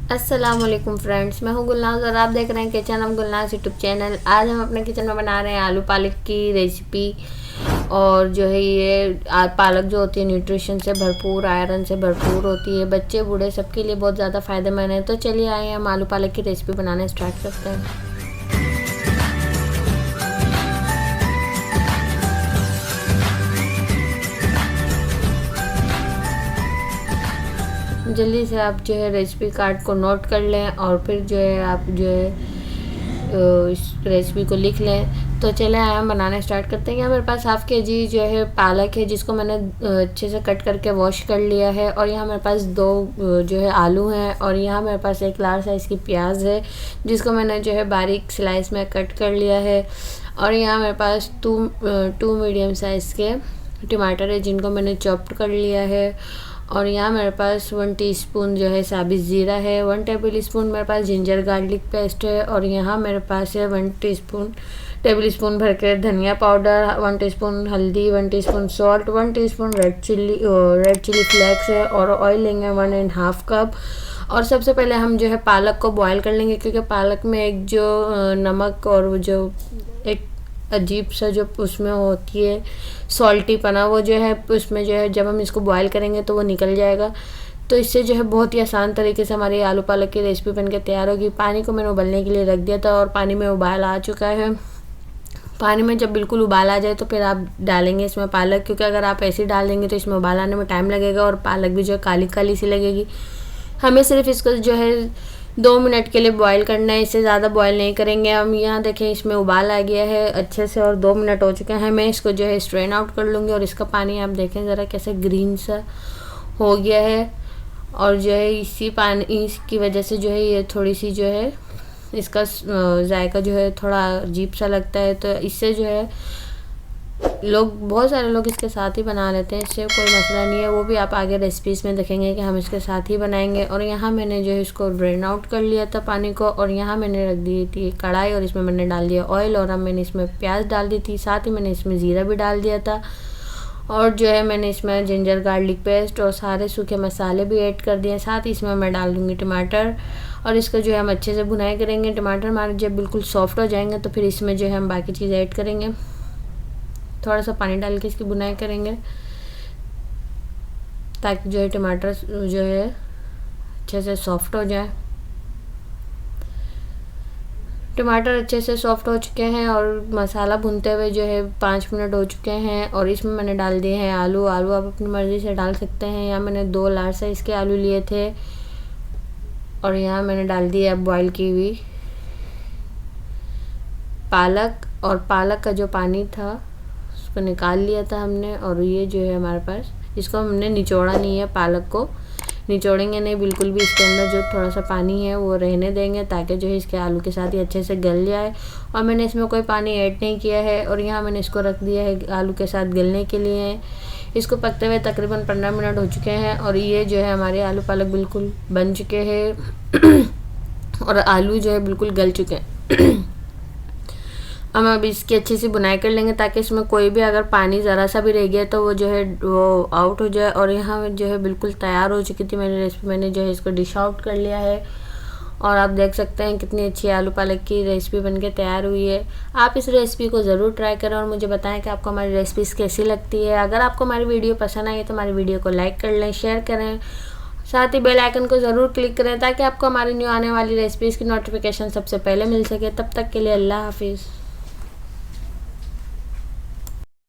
अस्सलाम वालेकुम फ्रेंड्स, मैं हूं गुलनाज और आप देख रहे हैं kitchen of Gulnaz YouTube channel. आज हम अपने किचन में बना रहे हैं आलू पालक की रेसिपी। और जो है ये पालक जो होती है न्यूट्रिशन से भरपूर, आयरन से भरपूर होती है। बच्चे बूढ़े सबके लिए बहुत ज़्यादा फ़ायदेमंद है। तो चलिए आए हम आलू पालक की रेसिपी बनाना स्टार्ट करते हैं। जल्दी से आप जो है रेसिपी कार्ड को नोट कर लें और फिर जो है आप जो है इस रेसिपी को लिख लें। तो चले आए हम बनाना स्टार्ट करते हैं। यहाँ मेरे पास हाफ़ के जी जो है पालक है, जिसको मैंने अच्छे से कट करके वॉश कर लिया है। और यहाँ मेरे पास दो जो है आलू हैं। और यहाँ मेरे पास एक लार्ज साइज़ की प्याज है, जिसको मैंने जो है बारीक स्लाइस में कट कर लिया है। और यहाँ मेरे पास टू मीडियम साइज़ के टमाटर है, जिनको मैंने चॉप्ड कर लिया है। और यहाँ मेरे पास 1 टीस्पून जो है साबित ज़ीरा है, 1 टेबल स्पून मेरे पास जिंजर गार्लिक पेस्ट है। और यहाँ मेरे पास है 1 टेबल स्पून भर के धनिया पाउडर, 1 टीस्पून हल्दी, 1 teaspoon salt, 1 teaspoon red chili flakes है। और ऑयल लेंगे 1.5 कप। और सबसे पहले हम जो है पालक को बॉयल कर लेंगे, क्योंकि पालक में एक जो नमक और जो एक अजीब सा जो उसमें होती है सॉल्टी पना, वो जो है उसमें जो है जब हम इसको बॉयल करेंगे तो वो निकल जाएगा। तो इससे जो है बहुत ही आसान तरीके से हमारी आलू पालक की रेसिपी बनकर तैयार होगी। पानी को मैंने उबलने के लिए रख दिया था और पानी में उबाल आ चुका है। पानी में जब बिल्कुल उबाल आ जाए तो फिर आप डालेंगे इसमें पालक, क्योंकि अगर आप ऐसे ही डाल देंगे तो इसमें उबाल आने में टाइम लगेगा और पालक भी जो है काली काली सी लगेगी। हमें सिर्फ इसको जो है 2 मिनट के लिए बॉईल करना है, इससे ज़्यादा बॉईल नहीं करेंगे हम। यहाँ देखें इसमें उबाल आ गया है अच्छे से और 2 मिनट हो चुके हैं। मैं इसको जो है स्ट्रेन आउट कर लूँगी। और इसका पानी आप देखें ज़रा कैसे ग्रीन सा हो गया है। और जो है इसी पानी इसकी वजह से जो है ये थोड़ी सी जो है इसका जायका जो है थोड़ा अजीब सा लगता है। तो इससे जो है बहुत सारे लोग इसके साथ ही बना लेते हैं, इससे कोई मसला नहीं है। वो भी आप आगे रेसिपीज़ में देखेंगे कि हम इसके साथ ही बनाएंगे। और यहाँ मैंने जो है इसको ड्रेन आउट कर लिया था पानी को। और यहाँ मैंने रख दी थी कढ़ाई और इसमें मैंने डाल दिया ऑयल। और अब मैंने इसमें प्याज डाल दी थी, साथ ही मैंने इसमें ज़ीरा भी डाल दिया था। और जो है मैंने इसमें जिंजर गार्लिक पेस्ट और सारे सूखे मसाले भी ऐड कर दिए। साथ ही इसमें मैं डाल दूँगी टमाटर। और इसको जो है हम अच्छे से भुनाई करेंगे। टमाटर हमारे जब बिल्कुल सॉफ्ट हो जाएंगे तो फिर इसमें जो है हम बाकी चीज़ ऐड करेंगे। थोड़ा सा पानी डाल के इसकी बुनाई करेंगे, ताकि जो है टमाटर जो है अच्छे से सॉफ्ट हो जाए। टमाटर अच्छे से सॉफ्ट हो चुके हैं और मसाला भूनते हुए जो है 5 मिनट हो चुके हैं। और इसमें मैंने डाल दिए हैं आलू आप अपनी मर्ज़ी से डाल सकते हैं। यहाँ मैंने 2 लार्ज साइज़ के आलू लिए थे। और यहाँ मैंने डाल दिया बॉईल की हुई पालक। और पालक का जो पानी था उसको निकाल लिया था हमने। और ये जो है हमारे पास, इसको हमने निचोड़ा नहीं है, पालक को निचोड़ेंगे नहीं बिल्कुल भी। इसके अंदर जो थोड़ा सा पानी है वो रहने देंगे, ताकि जो है इसके आलू के साथ ही अच्छे से गल जाए। और मैंने इसमें कोई पानी ऐड नहीं किया है। और यहाँ मैंने इसको रख दिया है आलू के साथ गलने के लिए। इसको पकते हुए तकरीबन 15 मिनट हो चुके हैं। और ये जो है हमारे आलू पालक बिल्कुल बन चुके हैं और आलू जो है बिल्कुल गल चुके हैं। हम अब इसकी अच्छी सी बुनाई कर लेंगे, ताकि इसमें कोई भी अगर पानी ज़रा सा भी रह गया तो वो जो है वो आउट हो जाए। और यहाँ जो है बिल्कुल तैयार हो चुकी थी मेरी रेसिपी। मैंने जो है इसको डिश आउट कर लिया है। और आप देख सकते हैं कितनी अच्छी आलू पालक की रेसिपी बनके तैयार हुई है। आप इस रेसिपी को ज़रूर ट्राई करें और मुझे बताएं कि आपको हमारी रेसिपीज़ कैसी लगती है। अगर आपको हमारी वीडियो पसंद आई तो हमारी वीडियो को लाइक कर लें, शेयर करें, साथ ही बेल आइकन को ज़रूर क्लिक करें, ताकि आपको हमारी न्यू आने वाली रेसिपीज़ की नोटिफिकेशन सबसे पहले मिल सके। तब तक के लिए अल्लाह हाफिज़।